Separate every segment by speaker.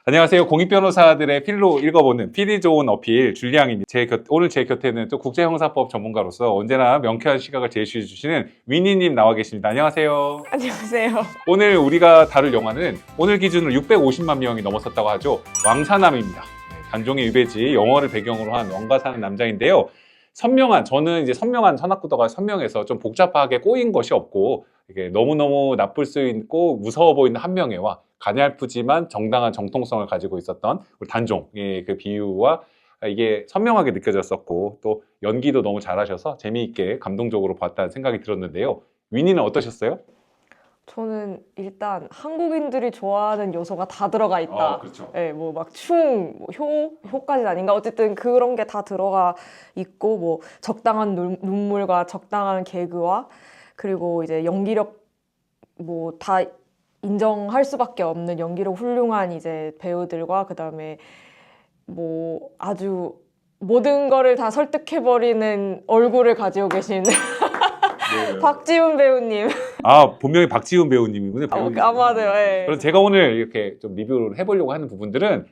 Speaker 1: 안녕하세요. 공익변호사들의 필로 읽어보는 필이 좋은 어필 줄리앙입니다. 오늘 제 곁에는 또 국제형사법 전문가로서 언제나 명쾌한 시각을 제시해 주시는 위니님 나와 계십니다. 안녕하세요.
Speaker 2: 안녕하세요.
Speaker 1: 오늘 우리가 다룰 영화는 오늘 기준으로 650만 명이 넘었었다고 하죠. 왕사남입니다. 단종의 유배지 영어를 배경으로 한 왕가 사는 남자인데요. 저는 이제 선명한 선악구도가 선명해서 좀 복잡하게 꼬인 것이 없고 이게 너무너무 나쁠 수 있고 무서워 보이는 한 명애와 가냘프지만 정당한 정통성을 가지고 있었던 우리 단종의 그 비유와 이게 선명하게 느껴졌었고 또 연기도 너무 잘하셔서 재미있게 감동적으로 봤다는 생각이 들었는데요. 위니는 어떠셨어요?
Speaker 2: 저는 일단 한국인들이 좋아하는 요소가 다 들어가 있다.
Speaker 1: 그렇죠.
Speaker 2: 네, 뭐 막 효까지는 아닌가? 어쨌든 그런 게 다 들어가 있고, 뭐 적당한 눈물과 적당한 개그와 그리고 이제 연기력 뭐 다 인정할 수밖에 없는 연기력 훌륭한 이제 배우들과 그다음에 뭐 아주 모든 거를 다 설득해버리는 얼굴을 가지고 계신 박지훈 배우님.
Speaker 1: 본명이 박지훈 배우님이군요.
Speaker 2: 아마도요. 예.
Speaker 1: 그래서 제가 오늘 이렇게 좀 리뷰를 해보려고 하는 부분들은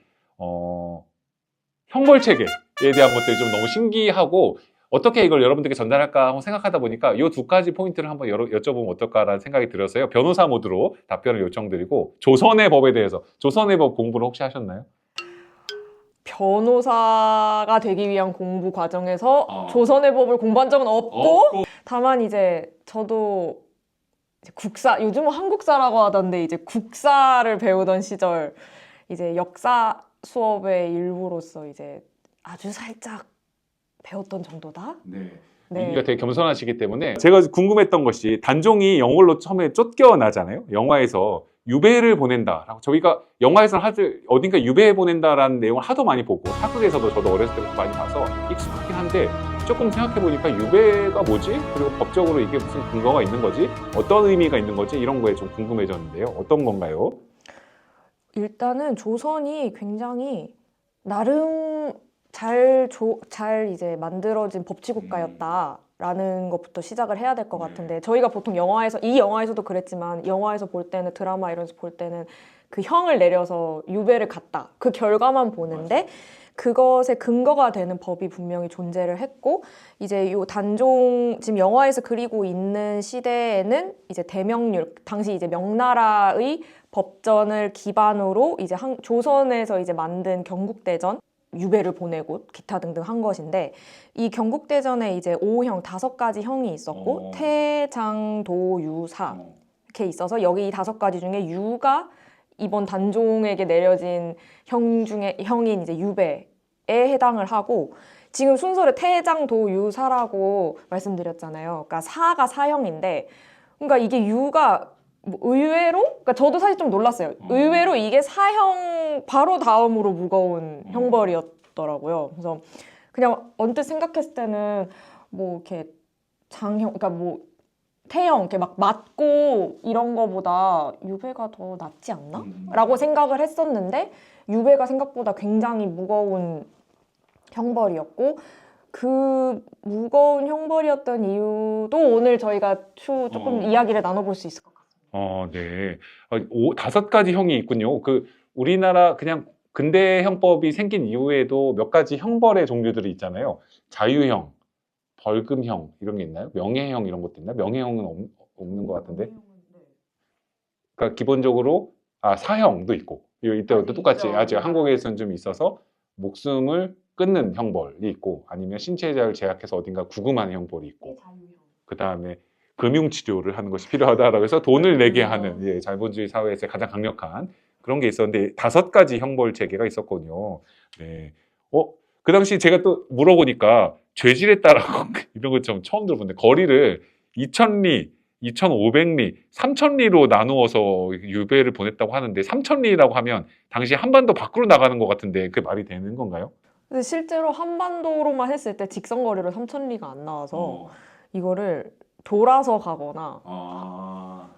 Speaker 1: 형벌 체계에 대한 것들이 좀 너무 신기하고 어떻게 이걸 여러분들께 전달할까 하고 생각하다 보니까 이 두 가지 포인트를 한번 여쭤보면 어떨까라는 생각이 들어서요. 변호사 모드로 답변을 요청드리고 조선의 법에 대해서 조선의 법 공부를 혹시 하셨나요?
Speaker 2: 변호사가 되기 위한 공부 과정에서 조선의 법을 공부한 적은 없고 다만 이제 저도 이제 요즘은 한국사라고 하던데 이제 국사를 배우던 시절 이제 역사 수업의 일부로서 이제 아주 살짝 배웠던 정도다?
Speaker 1: 네.
Speaker 2: 네.
Speaker 1: 이가 되게 겸손하시기 때문에 제가 궁금했던 것이 단종이 영월로 처음에 쫓겨나잖아요. 영화에서 유배를 보낸다라고 저희가 영화에서는 어딘가 유배 보낸다라는 내용을 하도 많이 보고 사극에서도 저도 어렸을 때부터 많이 봐서 익숙하긴 한데 조금 생각해보니까 유배가 뭐지? 그리고 법적으로 이게 무슨 근거가 있는 거지? 어떤 의미가 있는 거지? 이런 거에 좀 궁금해졌는데요. 어떤 건가요?
Speaker 2: 일단은 조선이 굉장히 나름 잘 이제 만들어진 법치국가였다라는 것부터 시작을 해야 될 것 같은데 저희가 보통 이 영화에서도 그랬지만 영화에서 볼 때는 드라마 이런 데서 볼 때는 그 형을 내려서 유배를 갔다 그 결과만 보는데 그것의 근거가 되는 법이 분명히 존재를 했고 이제 요 단종 지금 영화에서 그리고 있는 시대에는 이제 대명률 당시 이제 명나라의 법전을 기반으로 이제 조선에서 이제 만든 경국대전 유배를 보내고 기타 등등 한 것인데 이 경국대전에 이제 5형 5가지 형이 있었고 태장도유사 이렇게 있어서 여기 이 5가지 중에 유가 이번 단종에게 내려진 형인 이제 유배에 해당을 하고 지금 순서를 태장도유사라고 말씀드렸잖아요. 그러니까 사가 사형인데 그러니까 이게 유가 뭐 의외로 그러니까 저도 사실 좀 놀랐어요. 의외로 이게 사형 바로 다음으로 무거운 형벌이었더라고요. 그래서 그냥 언뜻 생각했을 때는 뭐 이렇게 장형 그러니까 뭐 태형 이렇게 막 맞고 이런 거보다 유배가 더 낫지 않나? 라고 생각을 했었는데 유배가 생각보다 굉장히 무거운 형벌이었고 그 무거운 형벌이었던 이유도 오늘 저희가 조금 이야기를 나눠볼 수 있을 것 같아요.
Speaker 1: 네. 5가지 형이 있군요. 우리나라 그냥 근대 형법이 생긴 이후에도 몇 가지 형벌의 종류들이 있잖아요. 자유형, 벌금형 이런 게 있나요? 명예형 이런 것도 있나요? 명예형은 없는 것 같은데. 그러니까 기본적으로 사형도 있고 이때도 똑같이 아직 한국에서는 좀 있어서 목숨을 끊는 형벌이 있고 아니면 신체의 자유를 제약해서 어딘가 구금하는 형벌이 있고 그 다음에 금융치료를 하는 것이 필요하다라고 해서 돈을 내게 하는 자본주의 사회에서 가장 강력한 그런 게 있었는데 5가지 형벌 체계가 있었거든요. 네. 그 당시 제가 또 물어보니까 죄질에 따라 이런 거 좀 처음 들어보는데 거리를 2000리, 2500리, 3000리로 나누어서 유배를 보냈다고 하는데 3000리라고 하면 당시 한반도 밖으로 나가는 것 같은데 그게 말이 되는 건가요?
Speaker 2: 근데 실제로 한반도로만 했을 때 직선거리로 3000리가 안 나와서 이거를 돌아서 가거나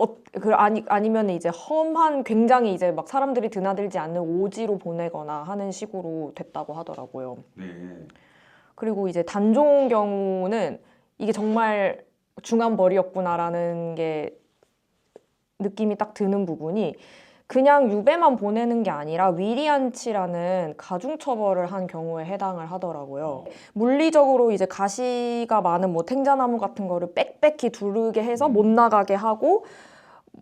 Speaker 2: 아니면 이제 험한 굉장히 이제 막 사람들이 드나들지 않는 오지로 보내거나 하는 식으로 됐다고 하더라고요.
Speaker 1: 네.
Speaker 2: 그리고 이제 단종 경우는 이게 정말 중한 벌이었구나라는 게 느낌이 딱 드는 부분이 그냥 유배만 보내는 게 아니라 위리안치라는 가중처벌을 한 경우에 해당을 하더라고요. 물리적으로 이제 가시가 많은 뭐 탱자나무 같은 거를 빽빽히 두르게 해서 못 나가게 하고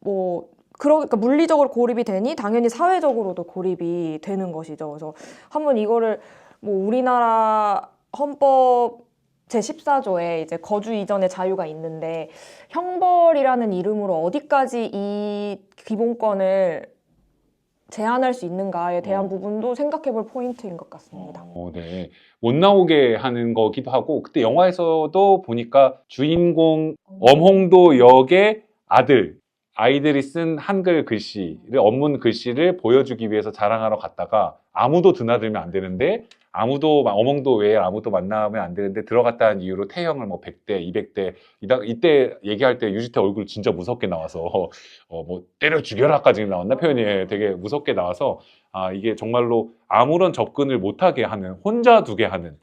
Speaker 2: 뭐 그러니까 물리적으로 고립이 되니 당연히 사회적으로도 고립이 되는 것이죠. 그래서 한번 이거를 뭐 우리나라 헌법 제14조에 이제 거주 이전의 자유가 있는데 형벌이라는 이름으로 어디까지 이 기본권을 제한할 수 있는가에 대한 부분도 생각해 볼 포인트인 것 같습니다.
Speaker 1: 네. 못 나오게 하는 거기도 하고, 그때 영화에서도 보니까 주인공 엄홍도 역의 아이들이 쓴 한글 글씨를, 원문 글씨를 보여주기 위해서 자랑하러 갔다가 아무도 드나들면 안 되는데, 엄홍도 외에 아무도 만나면 안 되는데, 들어갔다는 이유로 태형을 뭐 100대, 200대, 이때 얘기할 때 유지태 얼굴 진짜 무섭게 나와서, 뭐 때려 죽여라까지 나왔나? 표현이 되게 무섭게 나와서, 아, 이게 정말로 아무런 접근을 못하게 하는, 혼자 두게 하는,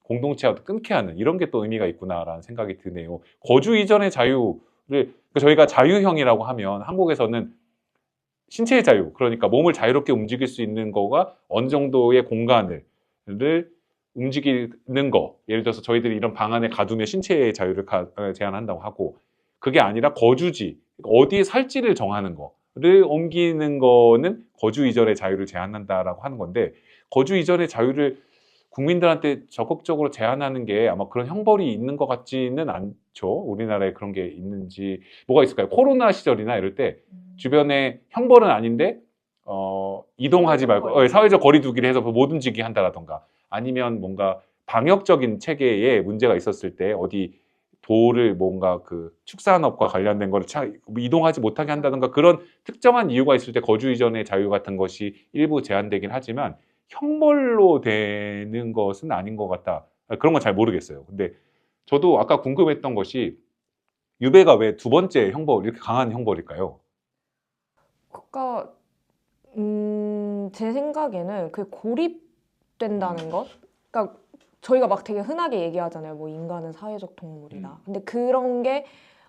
Speaker 1: 공동체와 끊게 하는 이런 게 또 의미가 있구나라는 생각이 드네요. 거주 이전의 자유를, 그러니까 저희가 자유형이라고 하면 한국에서는 신체의 자유, 그러니까 몸을 자유롭게 움직일 수 있는 거가 어느 정도의 공간을 움직이는 거, 예를 들어서 저희들이 이런 방 안에 가두면 신체의 자유를 제한한다고 하고, 그게 아니라 거주지, 어디에 살지를 정하는 거를 옮기는 거는 거주 이전의 자유를 제한한다라고 하는 건데, 거주 이전의 자유를 국민들한테 적극적으로 제한하는 게 아마 그런 형벌이 있는 것 같지는 않죠. 우리나라에 그런 게 있는지. 뭐가 있을까요? 코로나 시절이나 이럴 때 주변에 형벌은 아닌데 이동하지 말고 사회적 거리 두기를 해서 못 움직이게 한다라던가, 아니면 뭔가 방역적인 체계에 문제가 있었을 때 어디 도를 뭔가 그 축산업과 관련된 거를 이동하지 못하게 한다던가, 그런 특정한 이유가 있을 때 거주 이전의 자유 같은 것이 일부 제한되긴 하지만 형벌로 되는 것은 아닌 것 같다. 그런 건 잘 모르겠어요. 근데 저도 아까 궁금했던 것이, 유배가 왜 두 번째 형벌, 이렇게 강한 형벌일까요?
Speaker 2: 그러니까 제 생각에는 그 고립된다는 것, 그러니까 저희가 막 되게 흔하게 얘기하잖아요. 뭐 인간은 사회적 동물이다. 근데 그런 게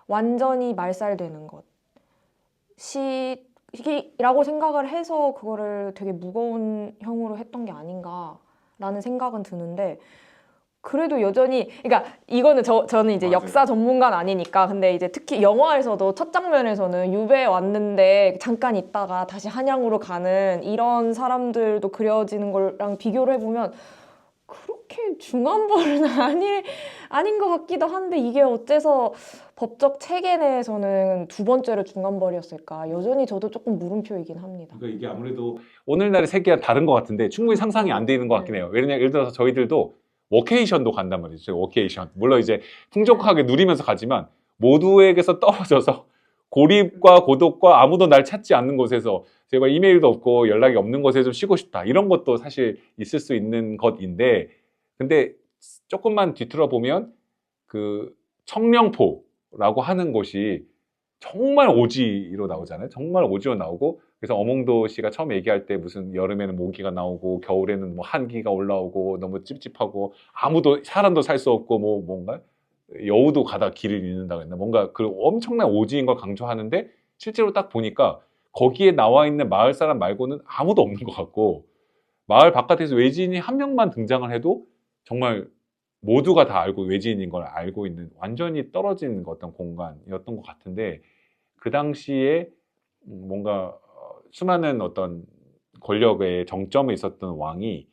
Speaker 2: 완전히 말살되는 것이라고 생각을 해서 그거를 되게 무거운 형으로 했던 게 아닌가라는 생각은 드는데, 그래도 여전히, 그러니까 이거는 저는 이제
Speaker 1: 맞아요.
Speaker 2: 역사 전문가는 아니니까, 근데 이제 특히 영화에서도 첫 장면에서는 유배 왔는데 잠깐 있다가 다시 한양으로 가는 이런 사람들도 그려지는 거랑 비교를 해보면 그렇게 중한 벌은 아닌 것 같기도 한데, 이게 어째서 법적 체계 내에서는 두 번째로 중한 벌이었을까? 여전히 저도 조금 물음표이긴 합니다.
Speaker 1: 그러니까 이게 아무래도 오늘날의 세계와 다른 것 같은데 충분히 상상이 안 되는 것 같긴 해요. 예를 들어서 저희들도 워케이션도 간단 말이죠. 워케이션. 물론 이제 풍족하게 누리면서 가지만 모두에게서 떨어져서 고립과 고독과 아무도 날 찾지 않는 곳에서, 제가 이메일도 없고 연락이 없는 곳에 좀 쉬고 싶다, 이런 것도 사실 있을 수 있는 것인데, 근데 조금만 뒤틀어 보면 그 청령포라고 하는 곳이 정말 오지로 나오잖아요. 정말 오지로 나오고, 그래서 어몽도 씨가 처음 얘기할 때 무슨 여름에는 모기가 나오고 겨울에는 뭐 한기가 올라오고 너무 찝찝하고 사람도 살 수 없고 뭐 뭔가 여우도 가다 길을 잃는다고 했나, 뭔가 그 엄청난 오지인 걸 강조하는데, 실제로 딱 보니까 거기에 나와 있는 마을 사람 말고는 아무도 없는 것 같고, 마을 바깥에서 외지인이 한 명만 등장을 해도 정말 모두가 다 알고 외지인인 걸 알고 있는 완전히 떨어진 어떤 공간이었던 것 같은데, 그 당시에 뭔가 수많은 어떤 권력의 정점에 있었던 왕이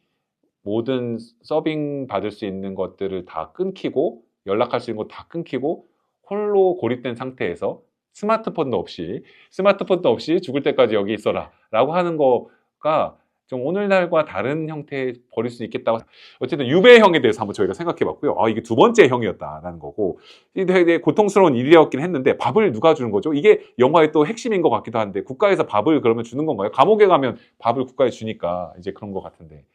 Speaker 1: 모든 서빙 받을 수 있는 것들을 다 끊기고, 연락할 수 있는 거 다 끊기고, 홀로 고립된 상태에서 스마트폰도 없이 죽을 때까지 여기 있어라 라고 하는 거가 좀 오늘날과 다른 형태에 버릴 수 있겠다고. 어쨌든 유배형에 대해서 한번 저희가 생각해 봤고요. 이게 두 번째 형이었다라는 거고, 이게 되게 고통스러운 일이었긴 했는데, 밥을 누가 주는 거죠? 이게 영화의 또 핵심인 것 같기도 한데, 국가에서 밥을 그러면 주는 건가요? 감옥에 가면 밥을 국가에 주니까 이제 그런 것 같은데.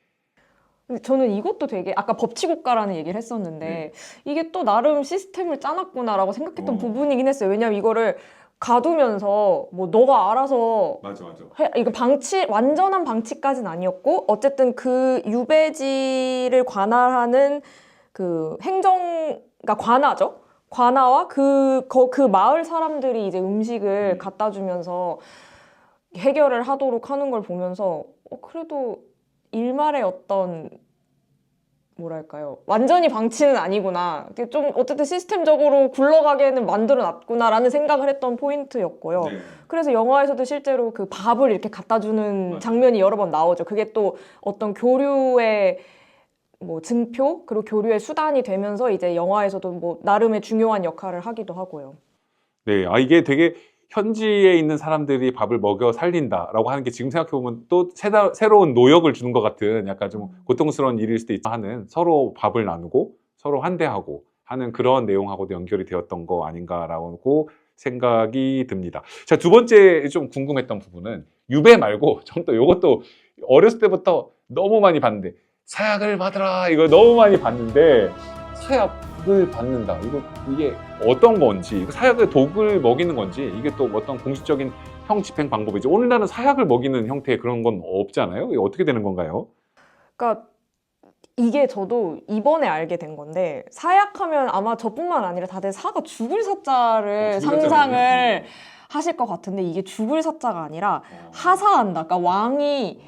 Speaker 2: 근데 저는 이것도 되게, 아까 법치국가라는 얘기를 했었는데 이게 또 나름 시스템을 짜놨구나라고 생각했던 부분이긴 했어요. 왜냐면 이거를 가두면서 뭐 너가 알아서
Speaker 1: 맞아.
Speaker 2: 이거 완전한 방치까지는 아니었고, 어쨌든 그 유배지를 관할하는 그 그러니까 관아죠. 관아와 그 마을 사람들이 이제 음식을 갖다 주면서, 해결을 하도록 하는 걸 보면서 그래도 일말의 어떤 뭐랄까요, 완전히 방치는 아니구나, 이게 좀 어쨌든 시스템적으로 굴러가게는 만들어놨구나라는 생각을 했던 포인트였고요.
Speaker 1: 네.
Speaker 2: 그래서 영화에서도 실제로 그 밥을 이렇게 갖다 주는
Speaker 1: 맞아요.
Speaker 2: 장면이 여러 번 나오죠. 그게 또 어떤 교류의 뭐 증표, 그리고 교류의 수단이 되면서 이제 영화에서도 뭐 나름의 중요한 역할을 하기도 하고요.
Speaker 1: 네, 이게 되게 현지에 있는 사람들이 밥을 먹여 살린다라고 하는 게 지금 생각해보면 또 새로운 노역을 주는 것 같은 약간 좀 고통스러운 일일 수도 있지만 하는, 서로 밥을 나누고 서로 환대하고 하는 그런 내용하고도 연결이 되었던 거 아닌가라고 생각이 듭니다. 자, 두 번째 좀 궁금했던 부분은 유배 말고 전 또 이것도 어렸을 때부터 너무 많이 봤는데, 사약을 받으라 이거 너무 많이 봤는데, 사약을 받는다 이게 어떤 건지, 사약을 독을 먹이는 건지, 이게 또 어떤 공식적인 형 집행 방법이지, 오늘날은 사약을 먹이는 형태의 그런 건 없잖아요. 이게 어떻게 되는 건가요?
Speaker 2: 그러니까 이게 저도 이번에 알게 된 건데, 사약하면 아마 저뿐만 아니라 다들 사가 죽을 사자를
Speaker 1: 죽을 사자가
Speaker 2: 상상을
Speaker 1: 아니에요?
Speaker 2: 하실 것 같은데, 이게 죽을 사자가 아니라 하사한다, 그러니까 왕이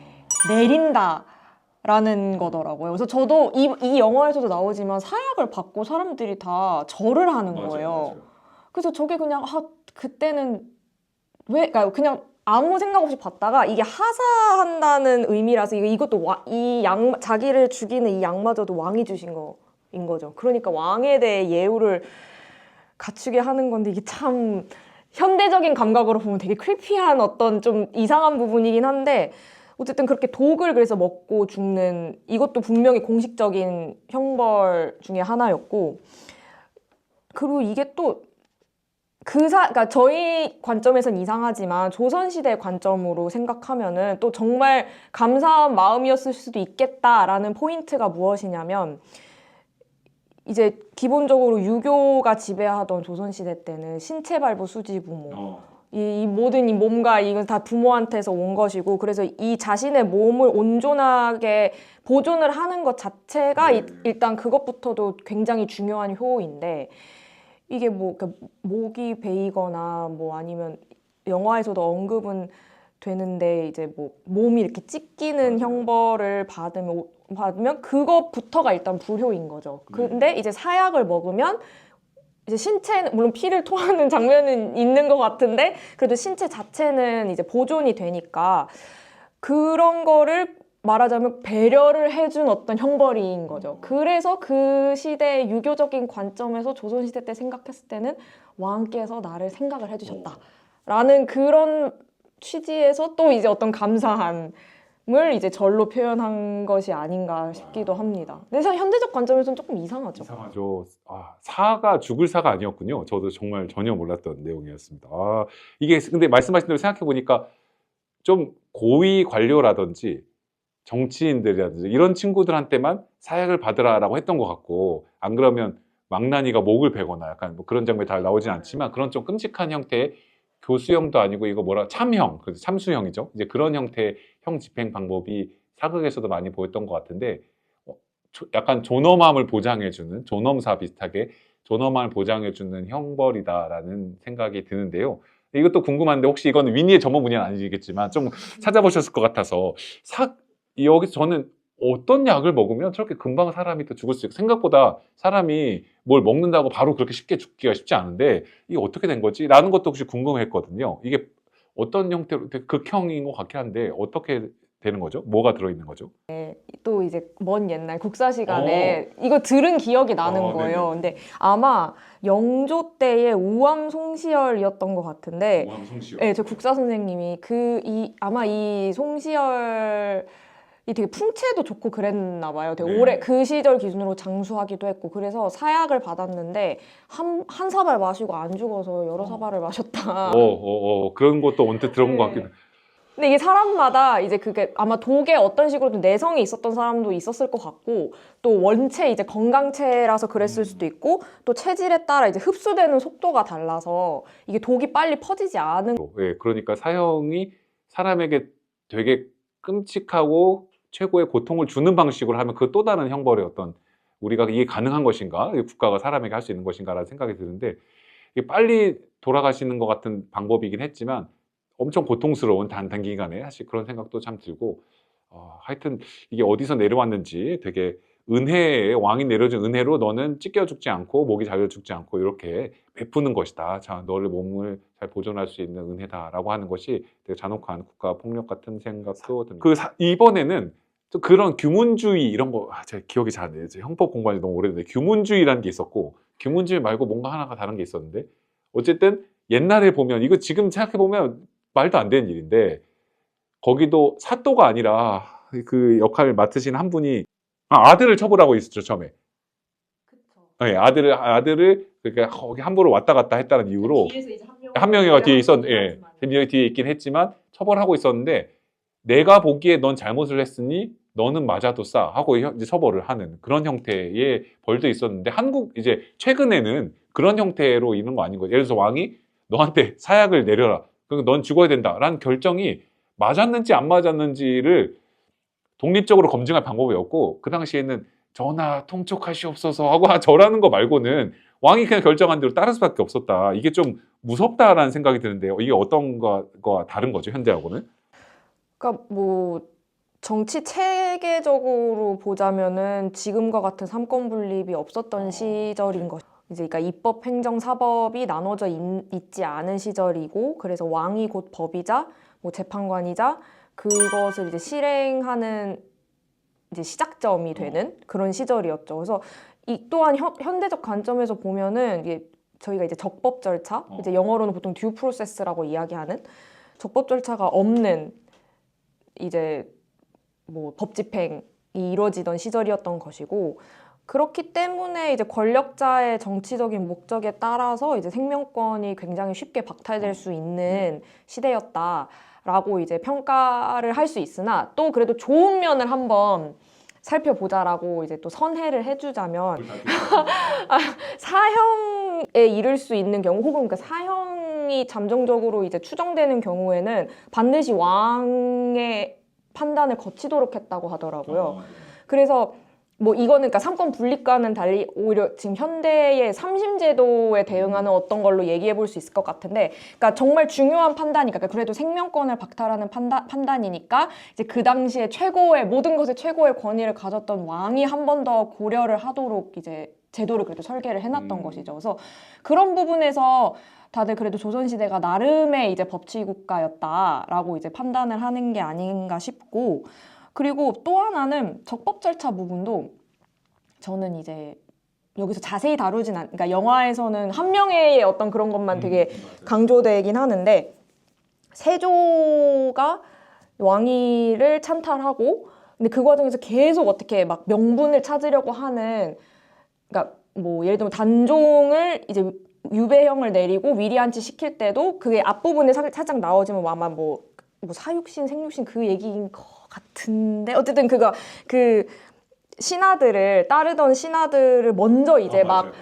Speaker 2: 내린다 라는 거더라고요. 그래서 저도 이 영화에서도 나오지만 사약을 받고 사람들이 다 절을 하는 거예요. 그래서 저게 그냥 그때는 왜, 그러니까 그냥 아무 생각 없이 봤다가 이게 하사한다는 의미라서 이것도 자기를 죽이는 이 양마저도 왕이 주신 거인 거죠. 그러니까 왕에 대해 예우를 갖추게 하는 건데, 이게 참 현대적인 감각으로 보면 되게 크리피한 어떤 좀 이상한 부분이긴 한데, 어쨌든 그렇게 독을 그래서 먹고 죽는, 이것도 분명히 공식적인 형벌 중에 하나였고, 그리고 이게 또 그러니까 저희 관점에선 이상하지만 조선시대 관점으로 생각하면은 또 정말 감사한 마음이었을 수도 있겠다라는 포인트가 무엇이냐면, 이제 기본적으로 유교가 지배하던 조선시대 때는 신체발부 수지부모, 이 모든 이 몸과 이건 다 부모한테서 온 것이고, 그래서 이 자신의 몸을 온전하게 보존을 하는 것 자체가 일단 그것부터도 굉장히 중요한 효인데, 이게 뭐 그러니까 목이 베이거나 뭐 아니면 영화에서도 언급은 되는데, 이제 뭐 몸이 이렇게 찢기는 형벌을 받으면 그것부터가 일단 불효인 거죠. 근데 이제 사약을 먹으면 이제 신체는 물론 피를 토하는 장면은 있는 것 같은데, 그래도 신체 자체는 이제 보존이 되니까 그런 거를 말하자면 배려를 해준 어떤 형벌인 거죠. 그래서 그 시대의 유교적인 관점에서 조선시대 때 생각했을 때는 왕께서 나를 생각을 해주셨다라는 그런 취지에서 또 이제 어떤 감사함을 이제 절로 표현한 것이 아닌가 싶기도 합니다. 근데 현대적 관점에서는 조금 이상하죠.
Speaker 1: 이상하죠. 사가 죽을 사가 아니었군요. 저도 정말 전혀 몰랐던 내용이었습니다. 이게 근데 말씀하신 대로 생각해 보니까 좀 고위 관료라든지 정치인들이라든지 이런 친구들한테만 사약을 받으라라고 했던 것 같고, 안 그러면 망나니가 목을 베거나 약간 뭐 그런 장면이 다 나오진 않지만, 그런 좀 끔찍한 형태의 교수형도 아니고 이거 참형, 그래서 참수형이죠. 이제 그런 형태의 형 집행 방법이 사극에서도 많이 보였던 것 같은데, 약간 존엄함을 보장해주는, 존엄사 비슷하게 존엄함을 보장해주는 형벌이다라는 생각이 드는데요. 이것도 궁금한데, 혹시 이건 위니의 전문 분야는 아니겠지만 좀 찾아보셨을 것 같아서, 여기서 저는 어떤 약을 먹으면 저렇게 금방 사람이 또 죽을 수 있고, 생각보다 사람이 뭘 먹는다고 바로 그렇게 쉽게 죽기가 쉽지 않은데 이게 어떻게 된 거지? 라는 것도 혹시 궁금했거든요. 이게 어떤 형태로, 되게 극형인 것 같긴 한데 어떻게 되는 거죠? 뭐가 들어있는 거죠?
Speaker 2: 또 이제 먼 옛날 국사 시간에 이거 들은 기억이 나는 거예요. 근데 아마 영조 때의 우암 송시열이었던 것 같은데, 네, 저 국사 선생님이 아마 이 송시열이 되게 풍채도 좋고 그랬나 봐요. 되게 오래 그 시절 기준으로 장수하기도 했고, 그래서 사약을 받았는데 한 사발 마시고 안 죽어서 여러 사발을 마셨다.
Speaker 1: 그런 것도 언뜻 들어본 것 같긴 해.
Speaker 2: 근데 이게 사람마다 이제 그게 아마 독에 어떤 식으로든 내성이 있었던 사람도 있었을 것 같고, 또 원체 이제 건강체라서 그랬을 수도 있고, 또 체질에 따라 이제 흡수되는 속도가 달라서 이게 독이 빨리 퍼지지 않은.
Speaker 1: 그러니까 사형이 사람에게 되게 끔찍하고 최고의 고통을 주는 방식으로 하면 그 또 다른 형벌의 어떤, 우리가 이게 가능한 것인가, 국가가 사람에게 할 수 있는 것인가라는 생각이 드는데, 이게 빨리 돌아가시는 것 같은 방법이긴 했지만 엄청 고통스러운 단기간에 사실 그런 생각도 참 들고 하여튼 이게 어디서 내려왔는지 되게 은혜에 왕이 내려준 은혜로 너는 찢겨 죽지 않고 목이 잘려 죽지 않고 이렇게 베푸는 것이다. 자, 너를 몸을 잘 보존할 수 있는 은혜다라고 하는 것이 되게 잔혹한 국가 폭력 같은 생각도 듭니다. 이번에는 또 그런 규문주의 이런 거 제가 기억이 잘 안 나요. 제가 형법 공부한 지 너무 오래됐는데 규문주의라는 게 있었고 규문주의 말고 뭔가 하나가 다른 게 있었는데 어쨌든 옛날에 보면 이거 지금 생각해 보면 말도 안 되는 일인데 거기도 사또가 아니라 그 역할을 맡으신 한 분이 아들을 처벌하고 있었죠 처음에. 네, 아들을 그러니까 거기 함부로 왔다 갔다 했다는 이유로
Speaker 2: 뒤에서 이제
Speaker 1: 한 명이가 뒤에 예, 뒤에 있긴 했지만 처벌하고 있었는데 내가 보기에 넌 잘못을 했으니 너는 맞아도 싸 하고 이제 처벌을 하는 그런 형태의 벌도 있었는데 한국 이제 최근에는 그런 형태로 있는 거 아닌 거예요. 예를 들어서 왕이 너한테 사약을 내려라. 그럼 넌 죽어야 된다라는 결정이 맞았는지 안 맞았는지를 독립적으로 검증할 방법이 없고 그 당시에는 전하 통촉하시옵소서 하고 절하는 거 말고는 왕이 그냥 결정한 대로 따를 수밖에 없었다. 이게 좀 무섭다라는 생각이 드는데요. 이게 어떤 거와 다른 거죠 현대하고는?
Speaker 2: 그러니까 뭐 정치 체계적으로 보자면은 지금과 같은 삼권 분립이 없었던 시절인 것. 이제 그러니까 입법, 행정, 사법이 나눠져 있지 않은 시절이고 그래서 왕이 곧 법이자 뭐 재판관이자 그것을 이제 실행하는 이제 시작점이 되는 그런 시절이었죠. 그래서 이 또한 현대적 관점에서 보면은 이게 저희가 이제 적법 절차, 이제 영어로는 보통 듀 프로세스라고 이야기하는 적법 절차가 없는 이제 뭐 법 집행이 이루어지던 시절이었던 것이고 그렇기 때문에 이제 권력자의 정치적인 목적에 따라서 이제 생명권이 굉장히 쉽게 박탈될 수 있는 시대였다라고 이제 평가를 할 수 있으나 또 그래도 좋은 면을 한번 살펴보자라고 이제 또 선회를 해주자면 사형에 이를 수 있는 경우 혹은 그 사형이 잠정적으로 이제 추정되는 경우에는 반드시 왕의 판단을 거치도록 했다고 하더라고요. 그래서 뭐 이거는 그러니까 삼권 분립과는 달리 오히려 지금 현대의 삼심제도에 대응하는 어떤 걸로 얘기해 볼 수 있을 것 같은데, 그러니까 정말 중요한 판단이니까 그러니까 그래도 생명권을 박탈하는 판단이니까 이제 그 당시에 최고의 모든 것의 최고의 권위를 가졌던 왕이 한 번 더 고려를 하도록 이제 제도를 그래도 설계를 해놨던 것이죠. 그래서 그런 부분에서 다들 그래도 조선시대가 나름의 이제 법치 국가였다라고 이제 판단을 하는 게 아닌가 싶고. 그리고 또 하나는 적법 절차 부분도 저는 이제 여기서 자세히 다루진 그러니까 영화에서는 한 명의 어떤 그런 것만 되게 강조되긴 하는데 세조가 왕위를 찬탈하고 근데 그 과정에서 계속 어떻게 막 명분을 찾으려고 하는 그러니까 뭐 예를 들면 단종을 이제 유배형을 내리고 위리안치 시킬 때도 그게 앞부분에 살짝 나오지만 아마 뭐 사육신, 생육신 그 얘기인 것 같은데 어쨌든 그 신하들을 따르던 신하들을 먼저 이제 막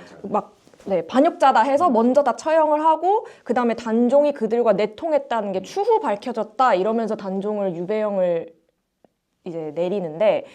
Speaker 2: 네, 반역자다 해서 먼저 다 처형을 하고 그 다음에 단종이 그들과 내통했다는 게 추후 밝혀졌다 이러면서 단종을 유배형을 이제 내리는데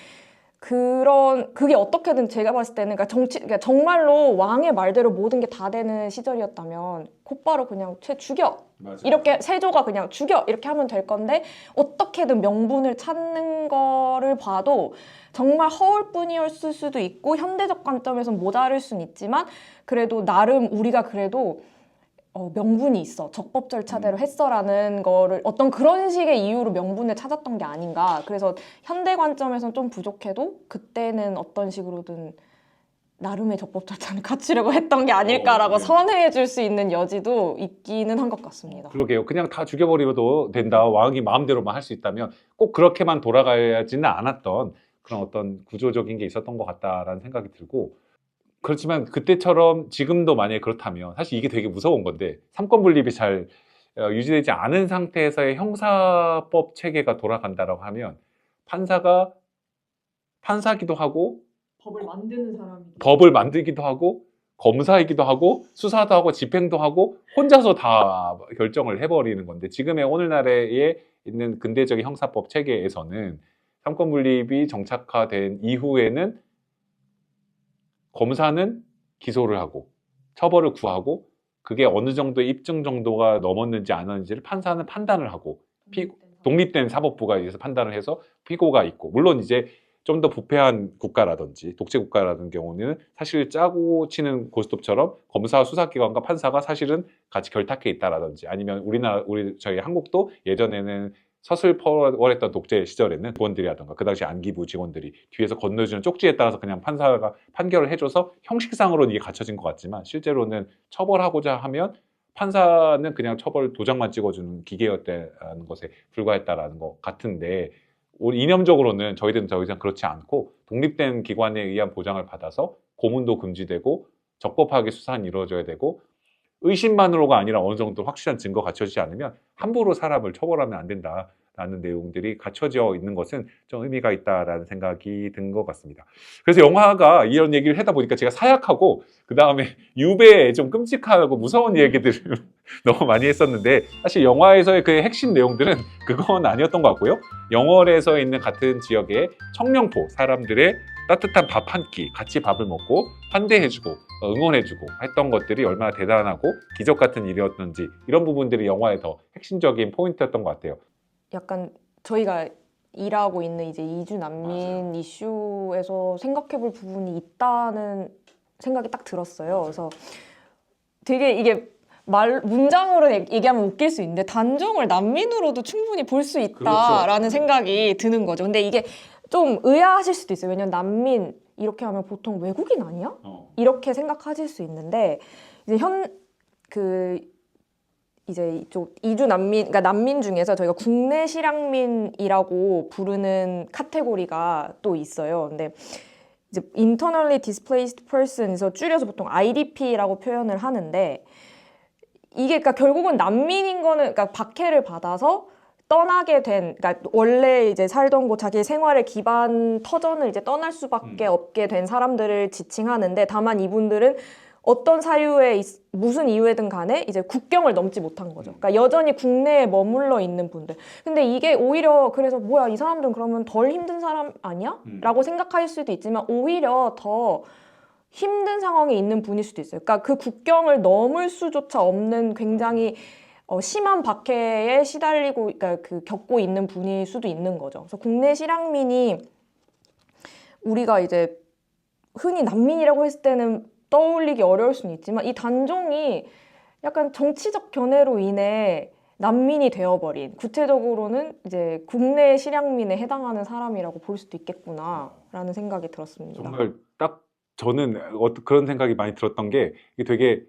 Speaker 2: 그게 어떻게든 제가 봤을 때는 그러니까 정말로 왕의 말대로 모든 게 다 되는 시절이었다면 곧바로 그냥 죽여 이렇게 세조가 그냥 죽여 이렇게 하면 될 건데 어떻게든 명분을 찾는 거를 봐도 정말 허울 뿐이었을 수도 있고 현대적 관점에서는 모자랄 수는 있지만 그래도 나름 우리가 그래도 명분이 있어. 적법 절차대로 했어라는 거를 어떤 그런 식의 이유로 명분을 찾았던 게 아닌가. 그래서 현대 관점에서는 좀 부족해도 그때는 어떤 식으로든 나름의 적법 절차를 갖추려고 했던 게 아닐까라고 선회해 줄 수 있는 여지도 있기는 한 것 같습니다.
Speaker 1: 그러게요. 그냥 다 죽여버려도 된다. 왕이 마음대로만 할 수 있다면 꼭 그렇게만 돌아가야지는 않았던 그런 어떤 구조적인 게 있었던 것 같다라는 생각이 들고 그렇지만 그때처럼 지금도 만약에 그렇다면 사실 이게 되게 무서운 건데 삼권 분립이 잘 유지되지 않은 상태에서의 형사법 체계가 돌아간다라고 하면 판사가 판사기도 하고 법을 만들기도 하고 검사이기도 하고 수사도 하고 집행도 하고 혼자서 다 결정을 해버리는 건데 지금의 오늘날에 있는 근대적인 형사법 체계에서는 삼권 분립이 정착화된 이후에는 검사는 기소를 하고 처벌을 구하고 그게 어느 정도의 입증 정도가 넘었는지 안 넘었는지를 판사는 판단을 하고 독립된 사법부가 의해서 판단을 해서 피고가 있고, 물론 이제 좀 더 부패한 국가라든지 독재 국가라는 경우는 사실 짜고 치는 고스톱처럼 검사 수사기관과 판사가 사실은 같이 결탁해 있다라든지, 아니면 저희 한국도 예전에는 서슬퍼월했던 독재 시절에는 직원들이라든가 그 당시 안기부 직원들이 뒤에서 건너주는 쪽지에 따라서 그냥 판사가 판결을 해줘서 형식상으로는 이게 갖춰진 것 같지만 실제로는 처벌하고자 하면 판사는 그냥 처벌 도장만 찍어주는 기계였다는 것에 불과했다라는 것 같은데, 우리 이념적으로는 저희들은 더 이상 그렇지 않고 독립된 기관에 의한 보장을 받아서 고문도 금지되고 적법하게 수사는 이루어져야 되고, 의심만으로가 아니라 어느 정도 확실한 증거 갖춰지지 않으면 함부로 사람을 처벌하면 안 된다라는 내용들이 갖춰져 있는 것은 좀 의미가 있다라는 생각이 든 것 같습니다. 그래서 영화가 이런 얘기를 하다 보니까 제가 사약하고 그 다음에 유배의 좀 끔찍하고 무서운 얘기들을 너무 많이 했었는데, 사실 영화에서의 그 핵심 내용들은 그건 아니었던 것 같고요. 영월에서 있는 같은 지역의 청령포 사람들의 따뜻한 밥 한 끼, 같이 밥을 먹고 환대해주고 응원해주고 했던 것들이 얼마나 대단하고 기적 같은 일이었는지, 이런 부분들이 영화의 더 핵심적인 포인트였던 것 같아요.
Speaker 2: 약간 저희가 일하고 있는 이제 이주 난민
Speaker 1: 맞아요.
Speaker 2: 이슈에서 생각해볼 부분이 있다는 생각이 딱 들었어요. 그래서 되게 이게 문장으로 얘기하면 웃길 수 있는데 단종을 난민으로도 충분히 볼 수 있다라는 생각이 드는 거죠. 근데 이게 좀 의아하실 수도 있어요. 왜냐면 난민 이렇게 하면 보통 외국인 아니야? 이렇게 생각하실 수 있는데, 이제 이제 이쪽 이주 난민, 그러니까 난민 중에서 저희가 국내 실향민이라고 부르는 카테고리가 또 있어요. 근데 이제 internally displaced person에서 줄여서 보통 IDP라고 표현을 하는데, 이게 그러니까 결국은 난민인 거는 그러니까 박해를 받아서 떠나게 된, 그러니까 원래 이제 살던 곳 자기 생활의 기반 터전을 이제 떠날 수밖에 없게 된 사람들을 지칭하는데, 다만 이분들은 어떤 사유에 무슨 이유에든 간에 이제 국경을 넘지 못한 거죠. 그러니까 여전히 국내에 머물러 있는 분들. 근데 이게 오히려 그래서 뭐야 이 사람들은 그러면 덜 힘든 사람 아니야? 라고 생각할 수도 있지만 오히려 더 힘든 상황에 있는 분일 수도 있어요. 그러니까 그 국경을 넘을 수조차 없는 굉장히 심한 박해에 시달리고, 그러니까 겪고 있는 분일 수도 있는 거죠. 그래서 국내 실향민이 우리가 이제 흔히 난민이라고 했을 때는 떠올리기 어려울 수는 있지만, 이 단종이 약간 정치적 견해로 인해 난민이 되어버린, 구체적으로는 이제 국내 실향민에 해당하는 사람이라고 볼 수도 있겠구나라는 생각이 들었습니다.
Speaker 1: 정말 딱 저는 그런 생각이 많이 들었던 게, 이게 되게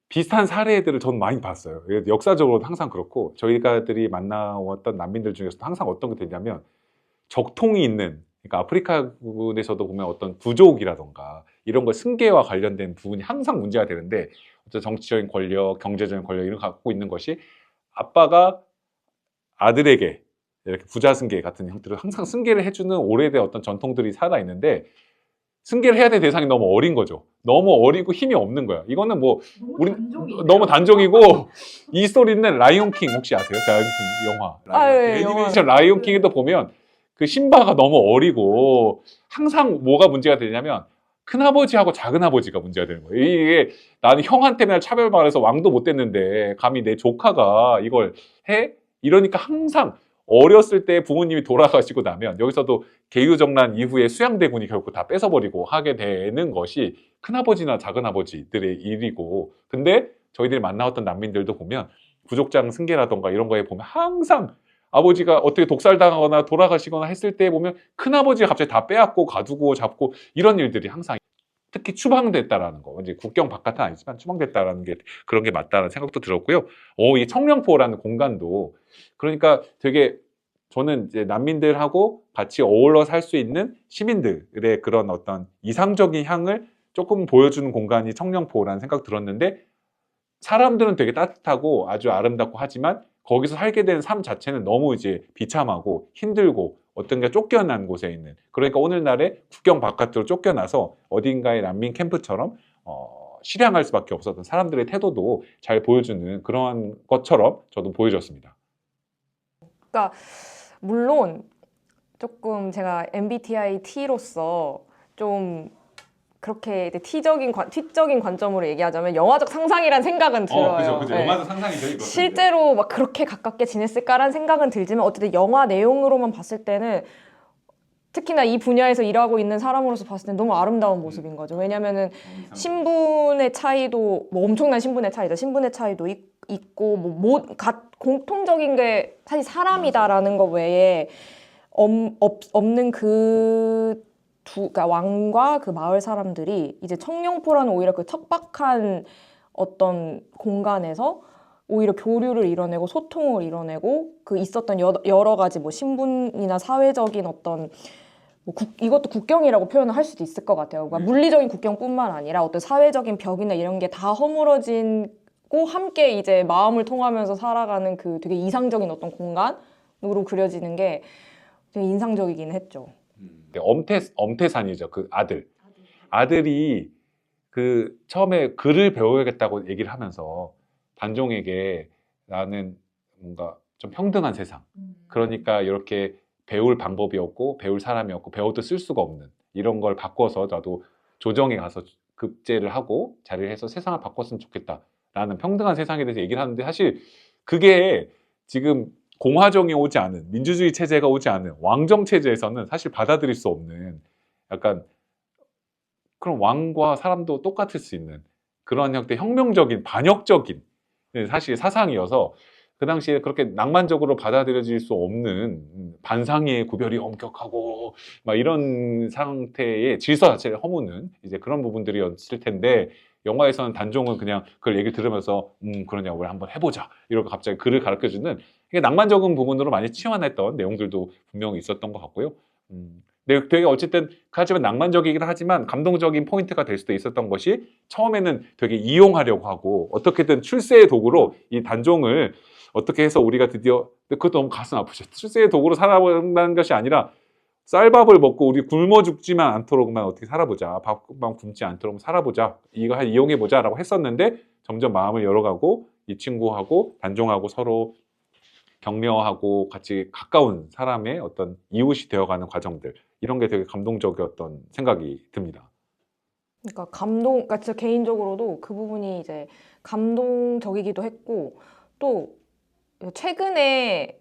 Speaker 1: 비슷한 사례들을 저는 많이 봤어요. 역사적으로는 항상 그렇고, 저희가들이 만나왔던 난민들 중에서도 항상 어떤 게 되냐면 적통이 있는, 그러니까 아프리카 부분에서도 보면 어떤 부족이라던가 이런 거 승계와 관련된 부분이 항상 문제가 되는데, 어떤 정치적인 권력, 경제적인 권력 이런 거 갖고 있는 것이 아빠가 아들에게 이렇게 부자 승계 같은 형태로 항상 승계를 해주는 오래된 어떤 전통들이 살아 있는데, 승계를 해야 될 대상이 너무 어린 거죠. 너무 어리고 힘이 없는 거야. 이거는 뭐 우리 너무 단종이고, 이 스토리는 라이온킹 혹시 아세요? 자, 영화.
Speaker 2: 예,
Speaker 1: 애니메이션 라이온킹에도 보면 그 심바가 너무 어리고 항상 뭐가 문제가 되냐면 큰아버지하고 작은아버지가 문제가 되는 거예요. 이게 나는 형한테 맨날 차별받아서 왕도 못 됐는데 감히 내 조카가 이걸 해? 이러니까 항상 어렸을 때 부모님이 돌아가시고 나면, 여기서도 개유정난 이후에 수양대군이 결국 다 뺏어버리고 하게 되는 것이 큰아버지나 작은아버지들의 일이고, 근데 저희들이 만나왔던 난민들도 보면 부족장 승계라던가 이런 거에 보면 항상 아버지가 어떻게 독살당하거나 돌아가시거나 했을 때 보면 큰아버지가 갑자기 다 빼앗고 가두고 잡고 이런 일들이 항상, 특히 추방됐다라는 거, 이제 국경 바깥은 아니지만 추방됐다라는 게 그런 게 맞다는 생각도 들었고요. 이 청령포라는 공간도 그러니까 되게, 저는 이제 난민들하고 같이 어울러 살 수 있는 시민들의 그런 어떤 이상적인 향을 조금 보여주는 공간이 청령포라는 생각 들었는데, 사람들은 되게 따뜻하고 아주 아름답고 하지만 거기서 살게 된 삶 자체는 너무 이제 비참하고 힘들고 어떤 게 쫓겨난 곳에 있는, 그러니까 오늘날의 국경 바깥으로 쫓겨나서 어딘가의 난민 캠프처럼 실향할 수밖에 없었던 사람들의 태도도 잘 보여주는 그런 것처럼 저도 보여졌습니다.
Speaker 2: 그러니까 물론 조금 제가 MBTI T로서 좀 그렇게 이제 티적인 관점으로 얘기하자면 영화적 상상이란 생각은 들어요.
Speaker 1: 그죠.
Speaker 2: 네.
Speaker 1: 영화도 상상이 되는 것 같은데.
Speaker 2: 실제로 막 그렇게 가깝게 지냈을까라는 생각은 들지만 어쨌든 영화 내용으로만 봤을 때는 특히나 이 분야에서 일하고 있는 사람으로서 봤을 때 너무 아름다운 모습인 거죠. 왜냐면은 신분의 차이도 뭐 엄청난 신분의 차이죠. 신분의 차이도 있고 공통적인 게 사실 사람이다라는 거 외에 없는 그러니까 왕과 그 마을 사람들이 이제 청룡포라는 오히려 그 척박한 어떤 공간에서 오히려 교류를 이뤄내고 소통을 이뤄내고 그 있었던 여러 가지 뭐 신분이나 사회적인 어떤 이것도 국경이라고 표현을 할 수도 있을 것 같아요. 그러니까 물리적인 국경뿐만 아니라 어떤 사회적인 벽이나 이런 게 다 허물어지고 함께 이제 마음을 통하면서 살아가는 그 되게 이상적인 어떤 공간으로 그려지는 게 되게 인상적이긴 했죠.
Speaker 1: 엄태산이죠. 그 아들이 그 처음에 글을 배워야겠다고 얘기를 하면서 단종에게 나는 뭔가 좀 평등한 세상. 그러니까 이렇게 배울 방법이 없고 배울 사람이 없고 배워도 쓸 수가 없는 이런 걸 바꿔서 나도 조정에 가서 급제를 하고 자리를 해서 세상을 바꿨으면 좋겠다라는 평등한 세상에 대해서 얘기를 하는데 사실 그게 지금 공화정이 오지 않은 민주주의 체제가 오지 않은 왕정 체제에서는 사실 받아들일 수 없는 약간 그런 왕과 사람도 똑같을 수 있는 그런 형태 혁명적인 반역적인 사실 사상이어서 그 당시에 그렇게 낭만적으로 받아들여질 수 없는 반상의 구별이 엄격하고 막 이런 상태의 질서 자체를 허무는 이제 그런 부분들이었을 텐데 영화에서는 단종은 그냥 그걸 얘기를 들으면서 그러냐 우리 한번 해보자 이러고 갑자기 글을 가르쳐주는 이게 낭만적인 부분으로 많이 치환했던 내용들도 분명히 있었던 것 같고요. 근데 되게 어쨌든 하지만 낭만적이긴 하지만 감동적인 포인트가 될 수도 있었던 것이 처음에는 되게 이용하려고 하고 어떻게든 출세의 도구로 이 단종을 어떻게 해서 우리가 드디어 그것도 너무 가슴 아프죠. 출세의 도구로 살아본다는 것이 아니라 쌀밥을 먹고 우리 굶어 죽지만 않도록만 어떻게 살아보자. 밥만 굶지 않도록 살아보자. 이거 이용해보자 라고 했었는데 점점 마음을 열어가고 이 친구하고 단종하고 서로 격려하고 같이 가까운 사람의 어떤 이웃이 되어가는 과정들 이런 게 되게 감동적이었던 생각이 듭니다.
Speaker 2: 그러니까 저 개인적으로도 그 부분이 이제 감동적이기도 했고 또 최근에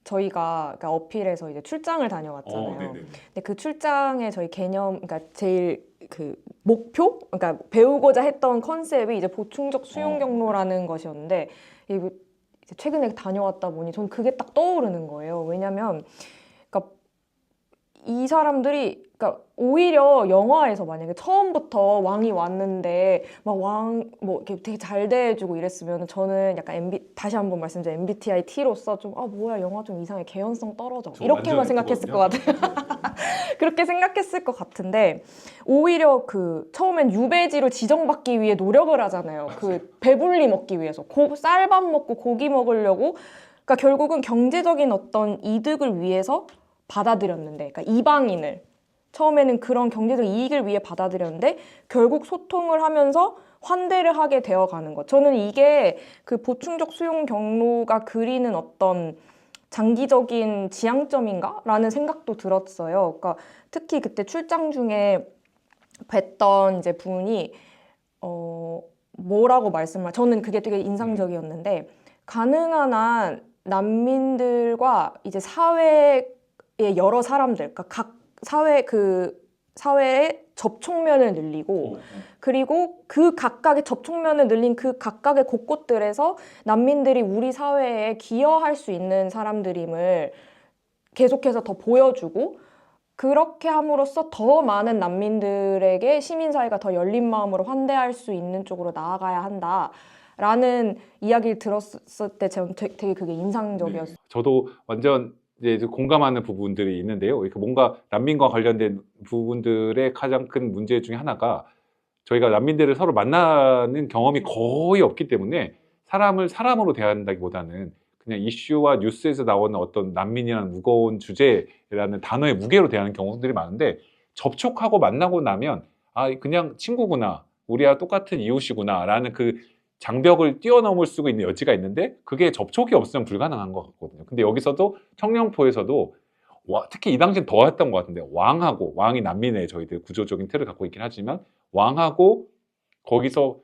Speaker 2: 저희가 그러니까 어필에서 이제 출장을 다녀왔잖아요. 근데 그 출장에 저희 그러니까 제일 그 목표, 그러니까 배우고자 했던 컨셉이 이제 보충적 수용 경로라는 것이었는데 이제 최근에 다녀왔다 보니 전 그게 딱 떠오르는 거예요. 왜냐면 그러니까 이 사람들이 그러니까 오히려 영화에서 만약에 처음부터 왕이 왔는데 막 뭐 이렇게 되게 잘 대해주고 이랬으면 저는 약간 다시 한번 말씀드린 MBTI T로서 좀 뭐야 영화 좀 이상해 개연성 떨어져 이렇게만 생각했을 것 같아요. 그렇게 생각했을 것 같은데 오히려 그 처음엔 유배지로 지정받기 위해 노력을 하잖아요. 그 배불리 먹기 위해서 쌀밥 먹고 고기 먹으려고 그러니까 결국은 경제적인 어떤 이득을 위해서 받아들였는데 그러니까 이방인을 처음에는 그런 경제적 이익을 위해 받아들였는데 결국 소통을 하면서 환대를 하게 되어가는 것. 저는 이게 그 보충적 수용 경로가 그리는 어떤 장기적인 지향점인가? 라는 생각도 들었어요. 그러니까 특히 그때 출장 중에 뵀던 이제 분이 뭐라고 저는 그게 되게 인상적이었는데 가능한 한 난민들과 이제 사회의 여러 사람들, 그러니까 각 사회의 접촉면을 늘리고 그리고 그 각각의 접촉면을 늘린 그 각각의 곳곳들에서 난민들이 우리 사회에 기여할 수 있는 사람들임을 계속해서 더 보여주고 그렇게 함으로써 더 많은 난민들에게 시민사회가 더 열린 마음으로 환대할 수 있는 쪽으로 나아가야 한다라는 이야기를 들었을 때 저는 되게 그게 인상적이었어요.
Speaker 1: 저도 완전 이제 공감하는 부분들이 있는데요. 이렇게 뭔가 난민과 관련된 부분들의 가장 큰 문제 중에 하나가 저희가 난민들을 서로 만나는 경험이 거의 없기 때문에 사람을 사람으로 대한다기보다는 그냥 이슈와 뉴스에서 나오는 어떤 난민이라는 무거운 주제라는 단어의 무게로 대하는 경우들이 많은데 접촉하고 만나고 나면 그냥 친구구나 우리와 똑같은 이웃이구나 라는 그 장벽을 뛰어넘을 수 있는 여지가 있는데 그게 접촉이 없으면 불가능한 것 같거든요. 근데 여기서도 청룡포에서도 특히 이 당시엔 더 했던 것 같은데 왕하고 왕이 난민의 저희들 구조적인 틀을 갖고 있긴 하지만 왕하고 거기서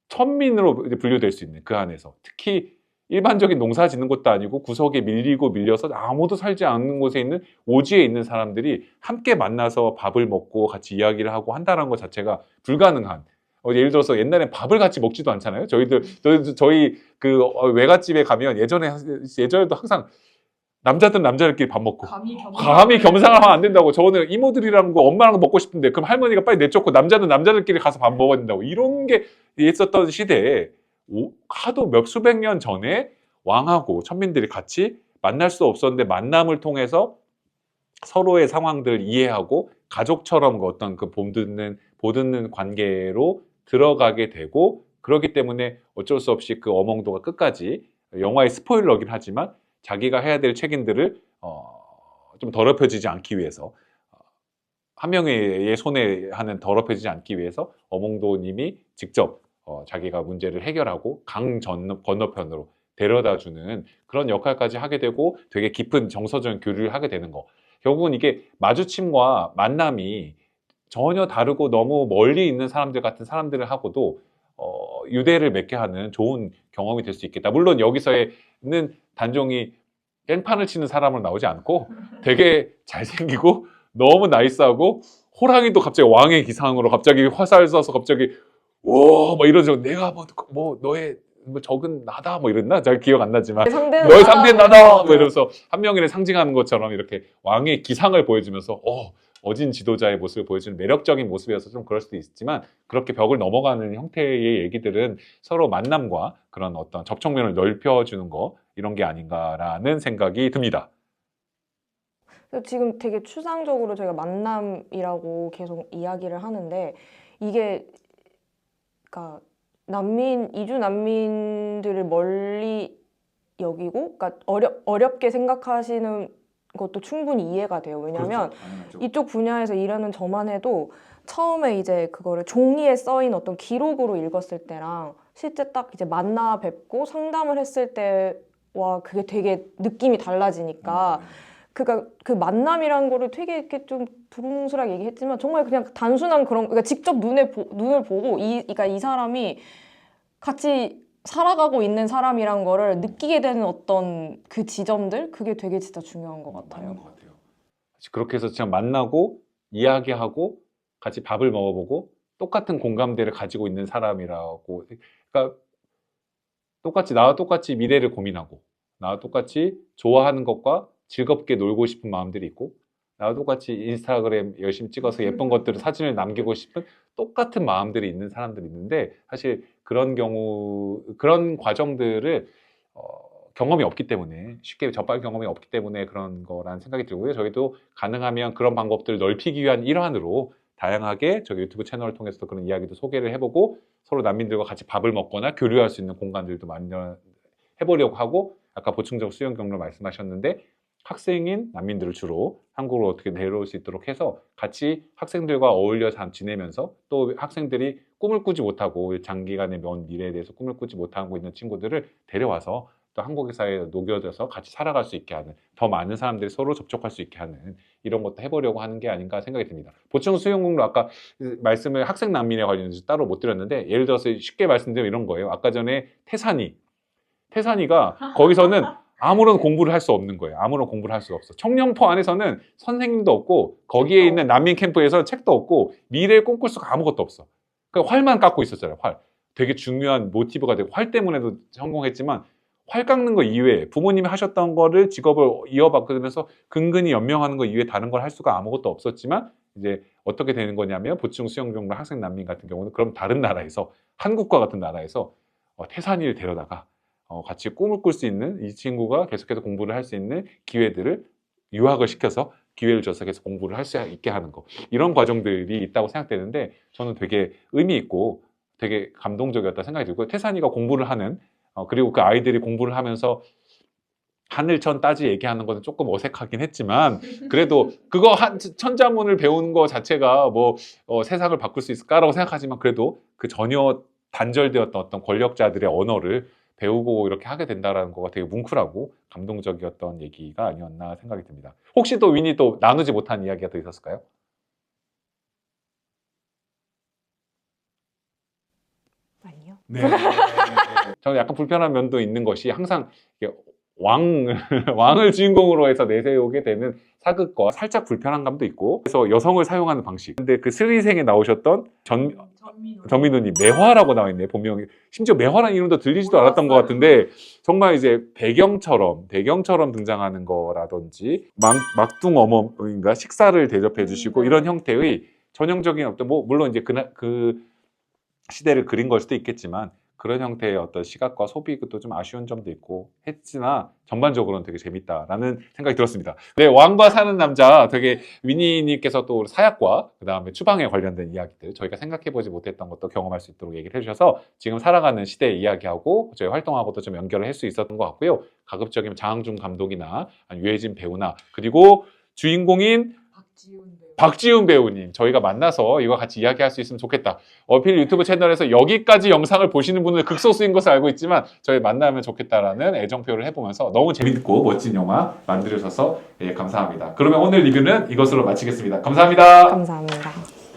Speaker 1: 천민으로 이제 분류될 수 있는 그 안에서 특히 일반적인 농사 짓는 것도 아니고 구석에 밀리고 밀려서 아무도 살지 않는 곳에 있는 오지에 있는 사람들이 함께 만나서 밥을 먹고 같이 이야기를 하고 한다는 것 자체가 불가능한 예를 들어서 옛날엔 밥을 같이 먹지도 않잖아요. 저희 그 외갓집에 가면 예전에도 항상 남자든 남자들끼리 밥 먹고 감히 겸상을 하면 안 된다고. 저는 이모들이랑 엄마랑 먹고 싶은데 그럼 할머니가 빨리 내쫓고 남자든 남자들끼리 가서 밥 먹어야 된다고. 이런 게 있었던 시대에 하도 수백 년 전에 왕하고 천민들이 같이 만날 수 없었는데 만남을 통해서 서로의 상황들을 이해하고 가족처럼 어떤 그 보듬는 관계로 들어가게 되고 그렇기 때문에 어쩔 수 없이 그 어몽도가 끝까지 영화의 스포일러긴 하지만 자기가 해야 될 책임들을 좀 더럽혀지지 않기 위해서 한 명의 손에 하는 더럽혀지지 않기 위해서 어몽도님이 직접 자기가 문제를 해결하고 건너편으로 데려다주는 그런 역할까지 하게 되고 되게 깊은 정서적인 교류를 하게 되는 거. 결국은 이게 마주침과 만남이 전혀 다르고 너무 멀리 있는 사람들 같은 사람들을 하고도 유대를 맺게 하는 좋은 경험이 될 수 있겠다. 물론 여기서는 단종이 깽판을 치는 사람으로 나오지 않고 되게 잘생기고 너무 나이스하고 호랑이도 갑자기 왕의 기상으로 갑자기 화살 쏴서 갑자기 뭐 이런 식으로 내가 너의 적은 나다 뭐 이랬나? 잘 기억 안 나지만 너의 상대는 나다 뭐 이러면서 한 명을 상징하는 것처럼 이렇게 왕의 기상을 보여주면서 어진 지도자의 모습을 보여주는 매력적인 모습이어서 좀 그럴 수도 있지만 그렇게 벽을 넘어가는 형태의 얘기들은 서로 만남과 그런 어떤 접촉면을 넓혀주는 거 이런 게 아닌가라는 생각이 듭니다.
Speaker 2: 지금 되게 추상적으로 저희가 만남이라고 계속 이야기를 하는데 이게 그러니까 이주 난민들을 멀리 여기고 그러니까 어렵게 생각하시는 것도 충분히 이해가 돼요. 왜냐하면 그렇죠. 이쪽 분야에서 일하는 저만 해도 처음에 이제 그거를 종이에 써인 어떤 기록으로 읽었을 때랑 실제 딱 이제 만나 뵙고 상담을 했을 때와 그게 되게 느낌이 달라지니까 그러니까 그 만남이라는 거를 되게 이렇게 좀 두루뭉술하게 얘기했지만 정말 그냥 단순한 그러니까 직접 눈을 보고 그러니까 이 사람이 같이 살아가고 있는 사람이란 거를 느끼게 되는 어떤 그 지점들 그게 되게 진짜 중요한 것 같아요.
Speaker 1: 맞는 것 같아요. 그렇게 해서 그냥 만나고 이야기하고 같이 밥을 먹어보고 똑같은 공감대를 가지고 있는 사람이라고. 그러니까 나와 똑같이 미래를 고민하고 나와 똑같이 좋아하는 것과 즐겁게 놀고 싶은 마음들이 있고 나와 똑같이 인스타그램 열심히 찍어서 예쁜 것들을 사진을 남기고 싶은 똑같은 마음들이 있는 사람들이 있는데 사실 그런 과정들을 경험이 없기 때문에 쉽게 접할 경험이 없기 때문에 그런 거라는 생각이 들고요. 저희도 가능하면 그런 방법들을 넓히기 위한 일환으로 다양하게 저희 유튜브 채널을 통해서도 그런 이야기도 소개를 해보고 서로 난민들과 같이 밥을 먹거나 교류할 수 있는 공간들도 마련해보려고 하고 아까 보충적 수용 경로 말씀하셨는데 학생인 난민들을 주로 한국으로 어떻게 내려올 수 있도록 해서 같이 학생들과 어울려 지내면서 또 학생들이 꿈을 꾸지 못하고 장기간의 먼 미래에 대해서 꿈을 꾸지 못하고 있는 친구들을 데려와서 또 한국의 사회에 녹여져서 같이 살아갈 수 있게 하는 더 많은 사람들이 서로 접촉할 수 있게 하는 이런 것도 해보려고 하는 게 아닌가 생각이 듭니다. 보충 수용 경로 아까 말씀을 학생 난민에 관련해서 따로 못 드렸는데 예를 들어서 쉽게 말씀드리면 이런 거예요. 아까 전에 태산이가 거기서는 아무런 공부를 할 수 없는 거예요. 아무런 공부를 할 수 없어. 청령포 안에서는 선생님도 없고 거기에 있는 난민 캠프에서 책도 없고 미래를 꿈꿀 수가 아무것도 없어. 그러니까 활만 깎고 있었잖아요. 활. 되게 중요한 모티브가 되고 활 때문에도 성공했지만 활 깎는 거 이외에 부모님이 하셨던 거를 직업을 이어받으면서 근근히 연명하는 거 이외에 다른 걸 할 수가 아무것도 없었지만 이제 어떻게 되는 거냐면 보충 수용 경로 학생 난민 같은 경우는 그럼 다른 나라에서 한국과 같은 나라에서 태산이를 데려다가 같이 꿈을 꿀 수 있는 이 친구가 계속해서 공부를 할 수 있는 기회들을 유학을 시켜서 기회를 줘서 계속 공부를 할 수 있게 하는 거 이런 과정들이 있다고 생각되는데 저는 되게 의미 있고 되게 감동적이었다 생각이 들고 태산이가 공부를 하는 그리고 그 아이들이 공부를 하면서 하늘천 따지 얘기하는 거는 조금 어색하긴 했지만 그래도 그거 천자문을 배우는 거 자체가 세상을 바꿀 수 있을까라고 생각하지만 그래도 그 전혀 단절되었던 어떤 권력자들의 언어를 배우고 이렇게 하게 된다라는 거가 되게 뭉클하고 감동적이었던 얘기가 아니었나 생각이 듭니다. 혹시 또 윈이 또 나누지 못한 이야기가 더 있었을까요?
Speaker 2: 아니요.
Speaker 1: 네. 저는 약간 불편한 면도 있는 것이 항상 이게 왕을 주인공으로 해서 내세우게 되는 사극과 살짝 불편한 감도 있고, 그래서 여성을 사용하는 방식. 근데 그 스리생에 나오셨던 전민우님 매화라고 나와 있네요. 본명이. 심지어 매화라는 이름도 들리지도 않았던 것 같은데, 정말 이제 배경처럼 등장하는 거라든지, 막둥 어머인가 식사를 대접해 주시고, 이런 형태의 전형적인 어떤, 뭐, 물론 이제 그 시대를 그린 걸 수도 있겠지만, 그런 형태의 어떤 시각과 소비도 좀 아쉬운 점도 있고 했으나 전반적으로는 되게 재밌다라는 생각이 들었습니다. 네, 왕과 사는 남자 되게 위니님께서 또 사약과 그 다음에 추방에 관련된 이야기들 저희가 생각해보지 못했던 것도 경험할 수 있도록 얘기를 해주셔서 지금 살아가는 시대의 이야기하고 저희 활동하고도 좀 연결을 할 수 있었던 것 같고요. 가급적이면 장항준 감독이나 유해진 배우나 그리고 주인공인 박지훈 배우님 저희가 만나서 이거 같이 이야기할 수 있으면 좋겠다. 어필 유튜브 채널에서 여기까지 영상을 보시는 분은 극소수인 것을 알고 있지만 저희 만나면 좋겠다라는 애정 표현을 해보면서 너무 재밌고 멋진 영화 만들어주셔서 감사합니다. 그러면 오늘 리뷰는 이것으로 마치겠습니다. 감사합니다.
Speaker 2: 감사합니다.